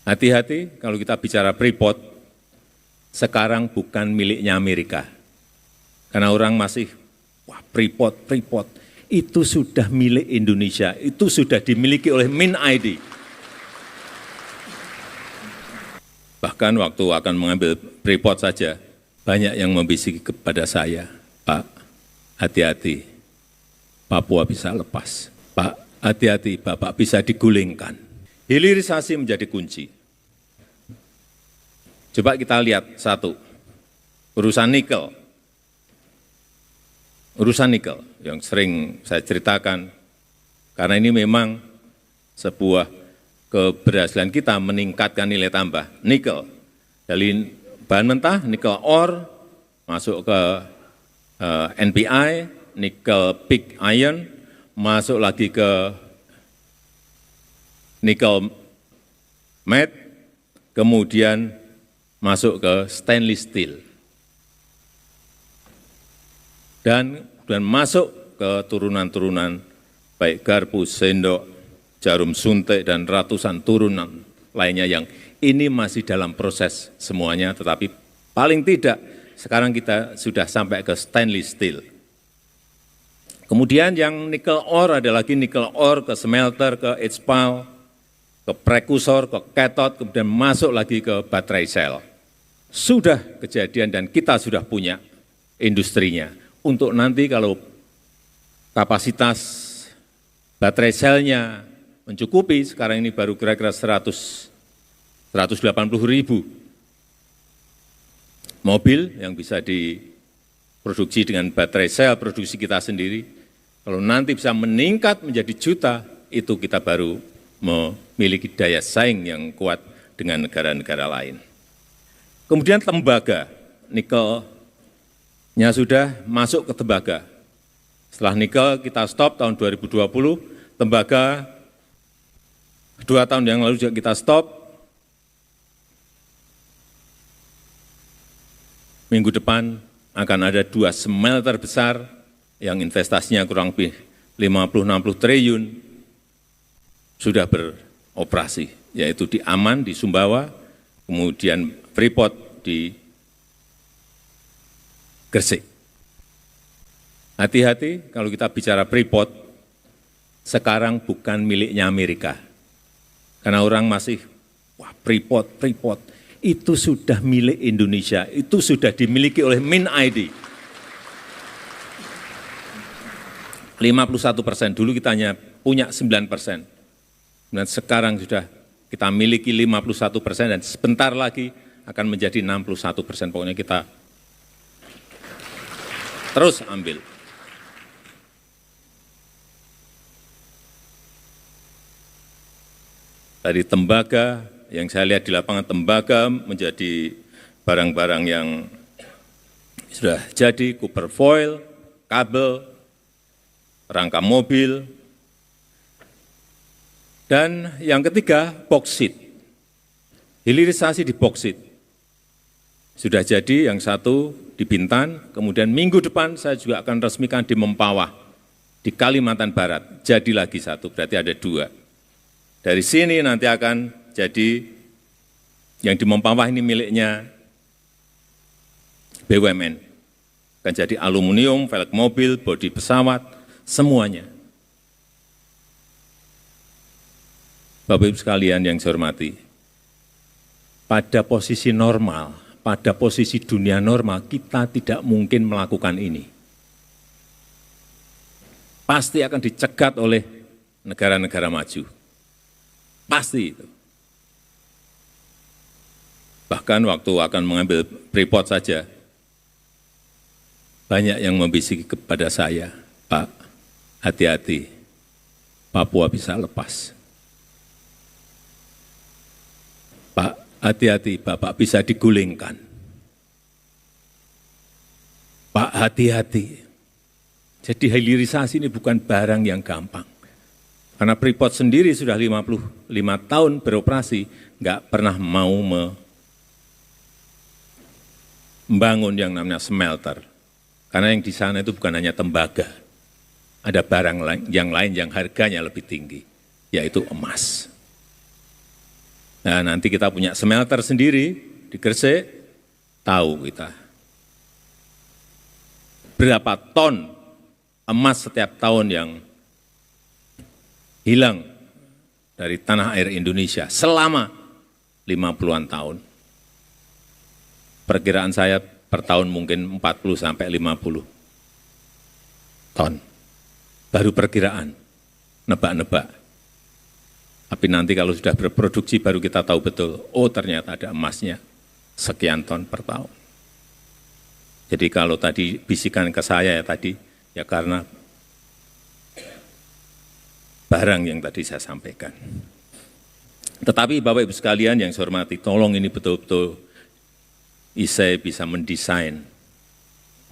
Hati-hati kalau kita bicara Freeport, sekarang bukan miliknya Amerika. Karena orang masih, wah Freeport, itu sudah milik Indonesia, itu sudah dimiliki oleh Min ID. Bahkan waktu akan mengambil Freeport saja, banyak yang membisiki kepada saya, Pak, hati-hati, Papua bisa lepas. Pak, hati-hati, Bapak bisa digulingkan. Hilirisasi menjadi kunci. Coba kita lihat satu, urusan nikel. Urusan nikel yang sering saya ceritakan, karena ini memang sebuah keberhasilan kita meningkatkan nilai tambah. Nikel, dari bahan mentah, nikel ore, masuk ke NPI, nikel pig iron, masuk lagi ke nikel matte, kemudian masuk ke stainless steel. Dan masuk ke turunan-turunan baik garpu, sendok, jarum suntik, dan ratusan turunan lainnya yang ini masih dalam proses semuanya, tetapi paling tidak sekarang kita sudah sampai ke stainless steel. Kemudian yang nikel ore ada lagi nikel ore ke smelter, ke HPAL, ke prekursor, ke cathode, kemudian masuk lagi ke baterai sel. Sudah kejadian dan kita sudah punya industrinya. Untuk nanti kalau kapasitas baterai selnya mencukupi, sekarang ini baru kira-kira 180.000 mobil yang bisa diproduksi dengan baterai sel produksi kita sendiri. Kalau nanti bisa meningkat menjadi juta, itu kita baru memiliki daya saing yang kuat dengan negara-negara lain. Kemudian tembaga, nikelnya sudah masuk ke tembaga. Setelah nikel kita stop tahun 2020, tembaga 2 tahun yang lalu juga kita stop. Minggu depan akan ada 2 smelter besar yang investasinya kurang lebih 50-60 triliun sudah beroperasi, yaitu di Aman, di Sumbawa, kemudian Freeport di Gresik. Hati-hati kalau kita bicara Freeport, sekarang bukan miliknya Amerika. Karena orang masih, wah Freeport, itu sudah milik Indonesia, itu sudah dimiliki oleh Min ID. 51%, dulu kita hanya punya 9%. Dan sekarang sudah kita miliki 51% dan sebentar lagi akan menjadi 61%. Pokoknya kita terus ambil. Dari tembaga, yang saya lihat di lapangan tembaga menjadi barang-barang yang sudah jadi, copper foil, kabel, rangka mobil, dan yang ketiga, boksit. Hilirisasi di boksit. Sudah jadi yang satu di Bintan, kemudian minggu depan saya juga akan resmikan di Mempawah, di Kalimantan Barat. Jadi lagi satu, berarti ada 2. Dari sini nanti akan jadi, yang di Mempawah ini miliknya BUMN. Akan jadi aluminium, velg mobil, bodi pesawat, semuanya. Bapak Ibu sekalian yang saya hormati, pada posisi normal, pada posisi dunia normal, kita tidak mungkin melakukan ini. Pasti akan dicegat oleh negara-negara maju. Pasti itu. Bahkan waktu akan mengambil Freeport saja, banyak yang membisiki kepada saya, Pak, hati-hati, Papua bisa lepas. Pak, hati-hati, Bapak bisa digulingkan. Pak, hati-hati. Jadi hilirisasi ini bukan barang yang gampang. Karena Freeport sendiri sudah 55 tahun beroperasi, nggak pernah mau membangun yang namanya smelter. Karena yang di sana itu bukan hanya tembaga. Ada barang yang lain yang harganya lebih tinggi, yaitu emas. Nah, nanti kita punya smelter sendiri di Gresik, tahu kita berapa ton emas setiap tahun yang hilang dari tanah air Indonesia selama 50-an tahun. Perkiraan saya per tahun mungkin 40 sampai 50 ton. Baru perkiraan, nebak-nebak. Tapi nanti kalau sudah berproduksi baru kita tahu betul, oh ternyata ada emasnya sekian ton per tahun. Jadi kalau tadi bisikan ke saya ya tadi, ya karena barang yang tadi saya sampaikan. Tetapi Bapak Ibu sekalian yang saya hormati, tolong ini betul-betul ISE bisa mendesain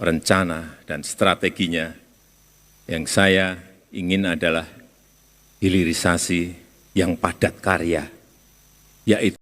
rencana dan strateginya. Yang saya ingin adalah hilirisasi yang padat karya, yaitu